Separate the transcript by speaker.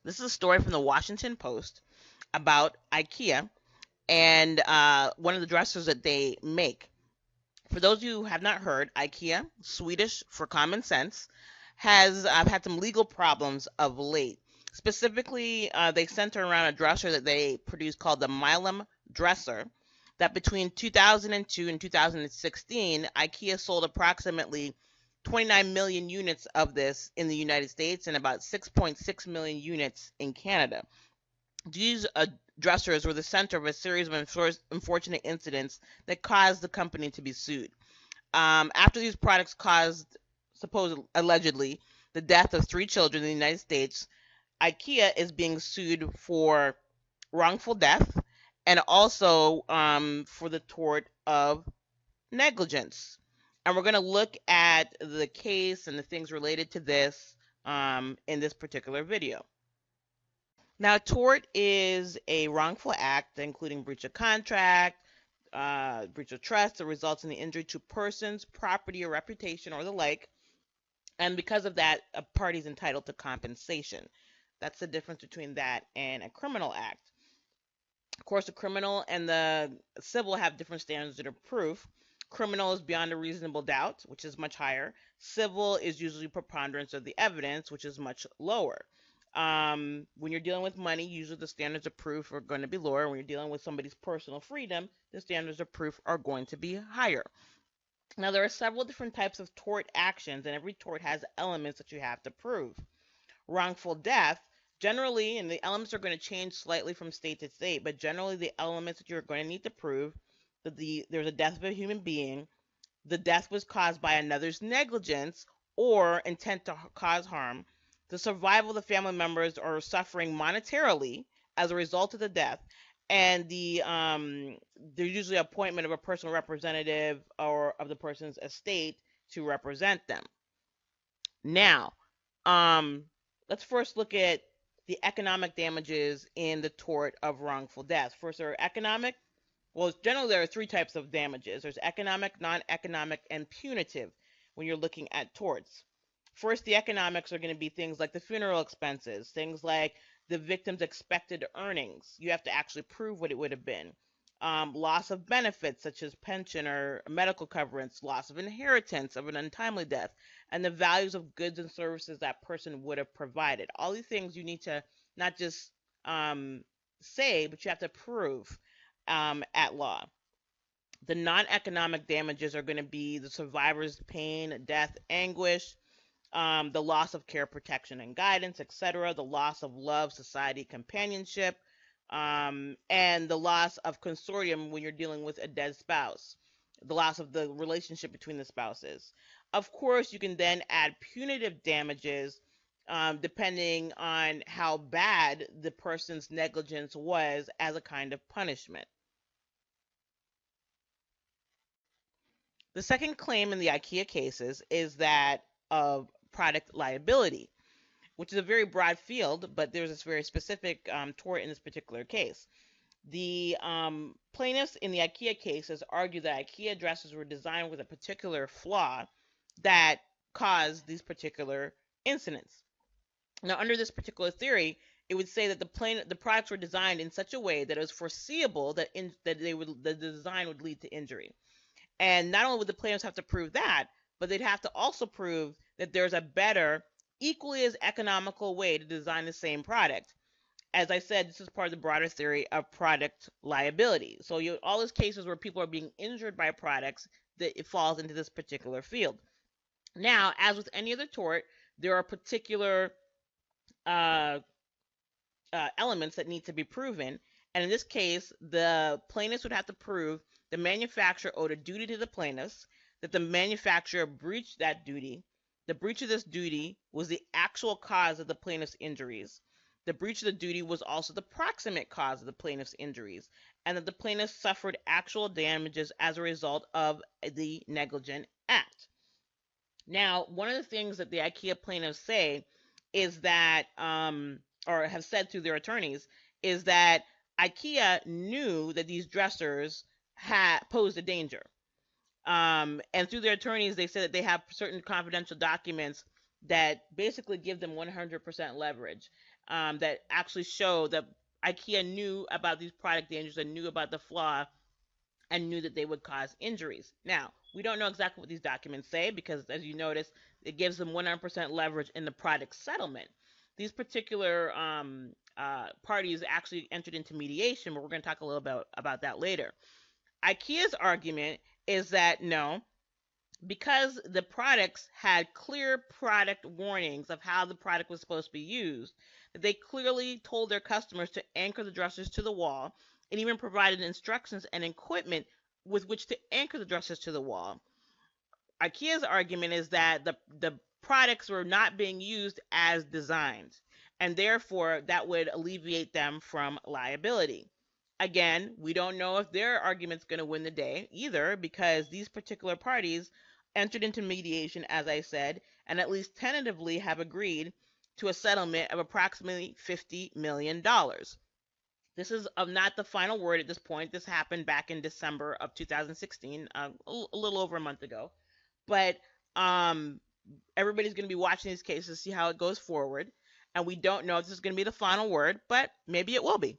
Speaker 1: This is a story from the Washington Post about Ikea and one of the dressers that they make. For those of you who have not heard, Ikea, Swedish for common sense, has had some legal problems of late. Specifically, they center around a dresser that they produce called the Milam dresser. That between 2002 and 2016, Ikea sold approximately 29 million units of this in the United States and about 6.6 million units in Canada. These dressers were the center of a series of unfortunate incidents that caused the company to be sued. After these products caused, supposed allegedly, the death of 3 children in the United States, IKEA is being sued for wrongful death and also for the tort of negligence. And we're going to look at the case and the things related to this in this particular video. Now, tort is a wrongful act including breach of contract, breach of trust that results in the injury to persons, property, or reputation, or the like. And because of that, a party is entitled to compensation. That's the difference between that and a criminal act. Of course, the criminal and the civil have different standards of proof. Criminal is beyond a reasonable doubt, which is much higher. Civil is usually preponderance of the evidence, which is much lower. When you're dealing with money, usually the standards of proof are going to be lower. When you're dealing with somebody's personal freedom, the standards of proof are going to be higher. Now, there are several different types of tort actions, and every tort has elements that you have to prove. Wrongful death, generally, and the elements are going to change slightly from state to state, but generally the elements that you're going to need to prove that there's a death of a human being, the death was caused by another's negligence or intent to cause harm, the survival of the family members are suffering monetarily as a result of the death, and there's usually appointment of a personal representative or of the person's estate to represent them. Now, um, let's first look at the economic damages in the tort of wrongful death. First, there are economic. Well, generally there are 3 types of damages. There's economic, non-economic, and punitive when you're looking at torts. First, the economics are going to be things like the funeral expenses, things like the victim's expected earnings. You have to actually prove what it would have been. Loss of benefits such as pension or medical coverage, loss of inheritance of an untimely death, and the values of goods and services that person would have provided. All these things you need to not just say, but you have to prove at law. The non-economic damages are going to be the survivor's pain, death, anguish, the loss of care, protection, and guidance, etc., the loss of love, society, companionship, and the loss of consortium when you're dealing with a dead spouse, the loss of the relationship between the spouses. Of course, you can then add punitive damages depending on how bad the person's negligence was as a kind of punishment. The second claim in the IKEA cases is that of product liability, which is a very broad field, but there's this very specific tort in this particular case. The plaintiffs in the IKEA cases argue that IKEA dressers were designed with a particular flaw that caused these particular incidents. Now, under this particular theory, it would say that the products were designed in such a way that it was foreseeable that the design would lead to injury. And not only would the plaintiffs have to prove that, but they'd have to also prove that there's a better, equally as economical way to design the same product. As I said, this is part of the broader theory of product liability. So all those cases where people are being injured by products, that it falls into this particular field. Now, as with any other tort, there are particular uh, elements that need to be proven. And in this case, the plaintiffs would have to prove the manufacturer owed a duty to the plaintiffs, that the manufacturer breached that duty, the breach of this duty was the actual cause of the plaintiff's injuries, the breach of the duty was also the proximate cause of the plaintiff's injuries, and that the plaintiff suffered actual damages as a result of the negligent act. Now, one of the things that the IKEA plaintiffs say is that, or have said through their attorneys, is that IKEA knew that these dressers had posed a danger. And through their attorneys, they said that they have certain confidential documents that basically give them 100% leverage. that actually show that IKEA knew about these product dangers and knew about the flaw and knew that they would cause injuries. Now, we don't know exactly what these documents say because, as you notice, it gives them 100% leverage in the product settlement. These particular parties actually entered into mediation, but we're going to talk a little bit about that later. IKEA's argument is that no, because the products had clear product warnings of how the product was supposed to be used, that they clearly told their customers to anchor the dressers to the wall and even provided instructions and equipment with which to anchor the dressers to the wall. IKEA's argument is that the products were not being used as designed, and therefore that would alleviate them from liability. Again, we don't know if their argument's going to win the day either because these particular parties entered into mediation, as I said, and at least tentatively have agreed to a settlement of approximately $50 million. This is not the final word at this point. This happened back in December of 2016, a little over a month ago. But um, everybody's going to be watching these cases, see how it goes forward. And we don't know if this is going to be the final word, but maybe it will be.